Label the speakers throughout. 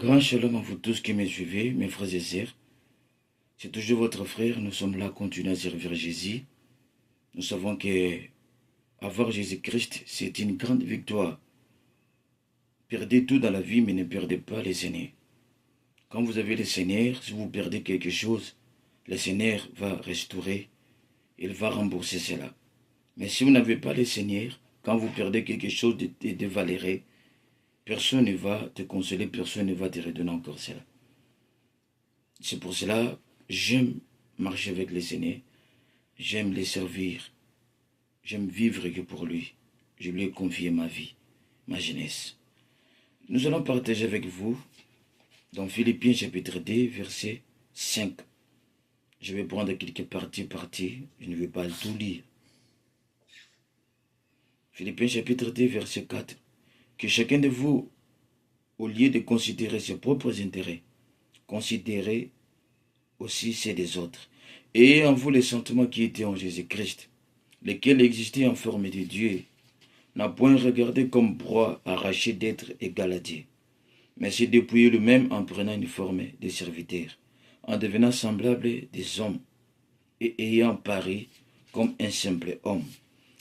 Speaker 1: Grand shalom à vous tous qui me suivez, mes frères et sœurs. C'est toujours votre frère, nous sommes là, continuer à servir Jésus. Nous savons que avoir Jésus-Christ, c'est une grande victoire. Perdez tout dans la vie, mais ne perdez pas les Seigneur. Quand vous avez le Seigneur, si vous perdez quelque chose, le Seigneur va restaurer, il va rembourser cela. Mais si vous n'avez pas le Seigneur, quand vous perdez quelque chose de valeureux, personne ne va te consoler, personne ne va te redonner encore cela. C'est pour cela, j'aime marcher avec le Seigneur, j'aime les servir, j'aime vivre que pour lui. Je lui ai confié ma vie, ma jeunesse. Nous allons partager avec vous dans Philippiens chapitre 2, verset 5. Je vais prendre quelques parties, je ne vais pas tout lire. Philippiens chapitre 2, verset 4. Que chacun de vous, au lieu de considérer ses propres intérêts, considérez aussi ceux des autres. Ayez en vous les sentiments qui étaient en Jésus-Christ, lesquels existaient en forme de Dieu, n'a point regardé comme proie arrachée d'être égal à Dieu, mais s'est dépouillé lui-même en prenant une forme de serviteur, en devenant semblable des hommes, et ayant paru comme un simple homme.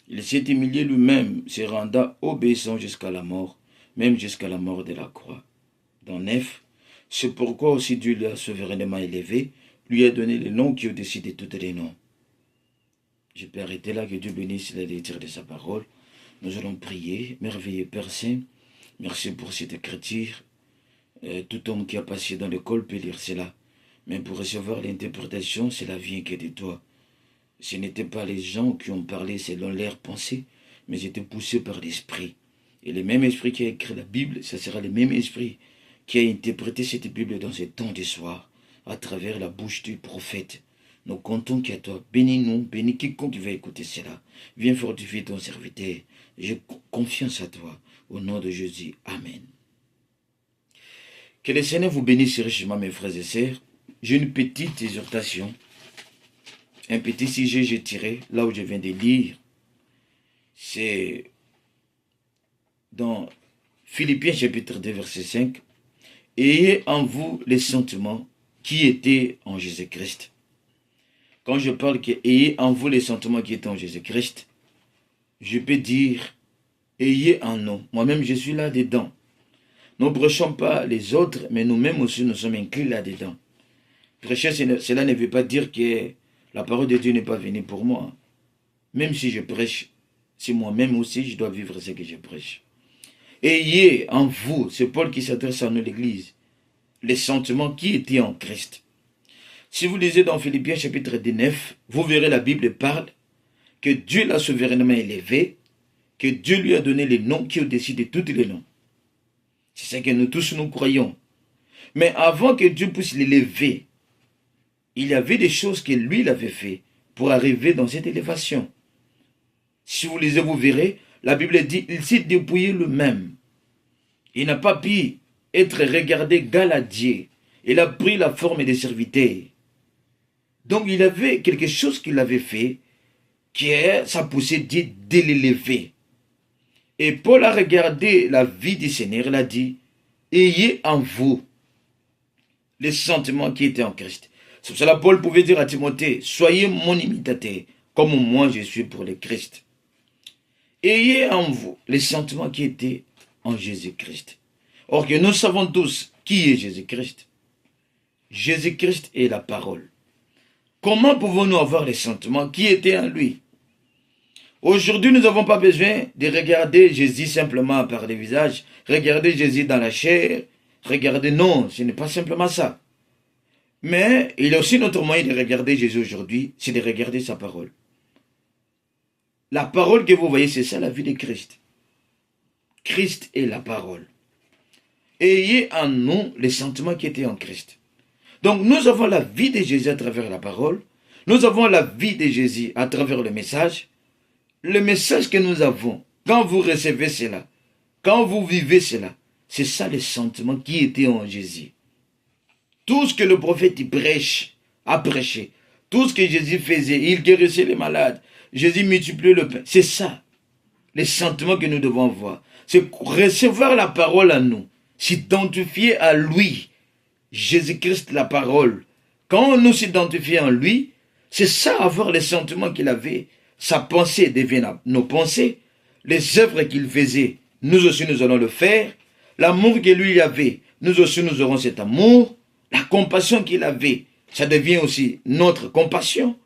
Speaker 1: Il s'est humilié lui-même, se rendant obéissant jusqu'à la mort, même jusqu'à la mort de la croix. Dans 9, c'est pourquoi aussi Dieu l'a souverainement élevé, lui a donné le nom qui est au-dessus de tous les noms. Je peux arrêter là, que Dieu bénisse la lecture de sa parole. Nous allons prier. Merveilleux Père Saint, merci pour cette écriture. Tout homme qui a passé dans l'école peut lire cela. Mais pour recevoir l'interprétation, cela vient que de toi. Ce n'étaient pas les gens qui ont parlé selon leur pensée, mais étaient poussés par l'Esprit. Et le même Esprit qui a écrit la Bible, ce sera le même Esprit qui a interprété cette Bible dans ce temps de soir, à travers la bouche du prophète. Nous comptons qu'à toi. Bénis-nous, bénis quiconque va écouter cela. Viens fortifier ton serviteur. J'ai confiance à toi. Au nom de Jésus. Amen. Que le Seigneur vous bénisse richement, mes frères et sœurs. J'ai une petite exhortation. Un petit sujet j'ai tiré, là où je viens de lire. C'est dans Philippiens chapitre 2, verset 5. Ayez en vous les sentiments qui étaient en Jésus-Christ. Quand je parle que ayez en vous les sentiments qui étaient en Jésus-Christ, je peux dire ayez en nous. Moi-même, je suis là-dedans. Nous ne prêchons pas les autres, mais nous-mêmes aussi, nous sommes inclus là-dedans. Prêcher, cela ne veut pas dire que la parole de Dieu n'est pas venue pour moi. Même si je prêche, c'est moi-même aussi, je dois vivre ce que je prêche. Ayez en vous, c'est Paul qui s'adresse à nous, l'Église, les sentiments qui étaient en Christ. Si vous lisez dans Philippiens chapitre 9, vous verrez la Bible parle que Dieu l'a souverainement élevé, que Dieu lui a donné les noms qui est au-dessus de tous les noms. C'est ce que nous tous nous croyons. Mais avant que Dieu puisse l'élever, il y avait des choses que lui il avait fait pour arriver dans cette élévation. Si vous lisez, vous verrez, la Bible dit, il s'est dépouillé lui-même. Il n'a pas pu être regardé égal à Dieu. Il a pris la forme des serviteurs. Donc il avait quelque chose qu'il avait fait, qui est, ça poussait Dieu de l'élever. Et Paul a regardé la vie du Seigneur, il a dit, ayez en vous les sentiments qui étaient en Christ. C'est pour cela que Paul pouvait dire à Timothée, soyez mon imitateur, comme moi je suis pour le Christ. Ayez en vous les sentiments qui étaient en Jésus-Christ. Or que nous savons tous qui est Jésus-Christ. Jésus-Christ est la parole. Comment pouvons-nous avoir les sentiments qui étaient en lui? Aujourd'hui, nous n'avons pas besoin de regarder Jésus simplement par le visage, regarder Jésus dans la chair, regarder, non, ce n'est pas simplement ça. Mais il y a aussi notre moyen de regarder Jésus aujourd'hui, c'est de regarder sa parole. La parole que vous voyez, c'est ça la vie de Christ. Christ est la parole. Ayez en nous les sentiments qui étaient en Christ. Donc nous avons la vie de Jésus à travers la parole. Nous avons la vie de Jésus à travers le message. Le message que nous avons, quand vous recevez cela, quand vous vivez cela, c'est ça les sentiments qui étaient en Jésus. Tout ce que le prophète a prêché, tout ce que Jésus faisait, il guérissait les malades, Jésus multipliait le pain, c'est ça, les sentiments que nous devons avoir. C'est recevoir la parole en nous. s'identifier à lui, Jésus-Christ la parole. Quand nous s'identifions en lui, c'est ça avoir les sentiments qu'il avait. Sa pensée devient nos pensées. Les œuvres qu'il faisait, nous aussi nous allons le faire. L'amour que lui avait, nous aussi nous aurons cet amour. La compassion qu'il avait, ça devient aussi notre compassion.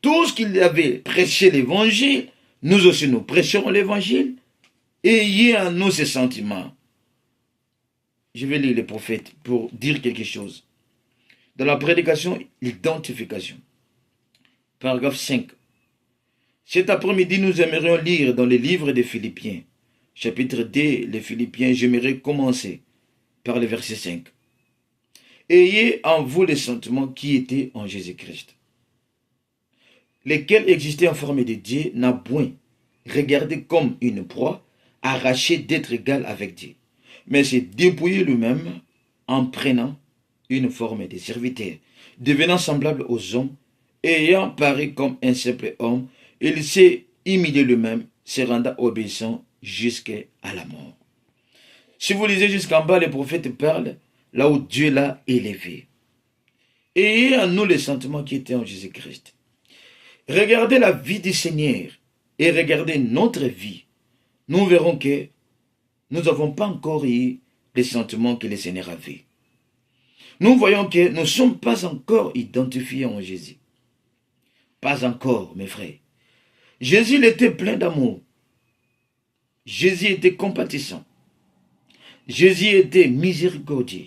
Speaker 1: Tout ce qu'il avait prêché l'évangile, nous aussi nous prêcherons l'évangile. Ayez en nous ces sentiments. Je vais lire les prophètes pour dire quelque chose. Dans la prédication, l'identification. Paragraphe 5. Cet après-midi, nous aimerions lire dans les livres des Philippiens. Chapitre 2, les Philippiens, j'aimerais commencer par le verset 5. Ayez en vous les sentiments qui étaient en Jésus-Christ, lesquels existaient en forme de Dieu, n'a point regardé comme une proie, arrachée d'être égal avec Dieu, mais s'est dépouillé lui-même en prenant une forme de serviteur, devenant semblable aux hommes, ayant paru comme un simple homme, il s'est humilié lui-même, se rendant obéissant jusqu'à la mort. Si vous lisez jusqu'en bas, les prophètes parlent là où Dieu l'a élevé. Ayez en nous les sentiments qui étaient en Jésus-Christ. Regardez la vie du Seigneur et regardez notre vie. Nous verrons que nous n'avons pas encore eu les sentiments que le Seigneur avait. Nous voyons que nous ne sommes pas encore identifiés en Jésus. Pas encore, mes frères. Jésus il était plein d'amour. Jésus était compatissant. Jésus était miséricordieux.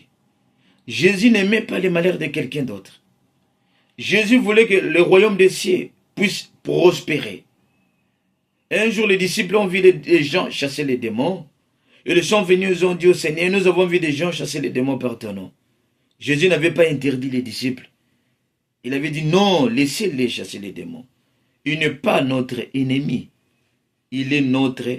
Speaker 1: Jésus n'aimait pas les malheurs de quelqu'un d'autre. Jésus voulait que le royaume des cieux puisse prospérer. Un jour, les disciples ont vu des gens chasser les démons. Ils sont venus, ils ont dit au Seigneur, nous avons vu des gens chasser les démons par ton nom. Jésus n'avait pas interdit les disciples. Il avait dit non, laissez-les chasser les démons. Il n'est pas notre ennemi. Il est notre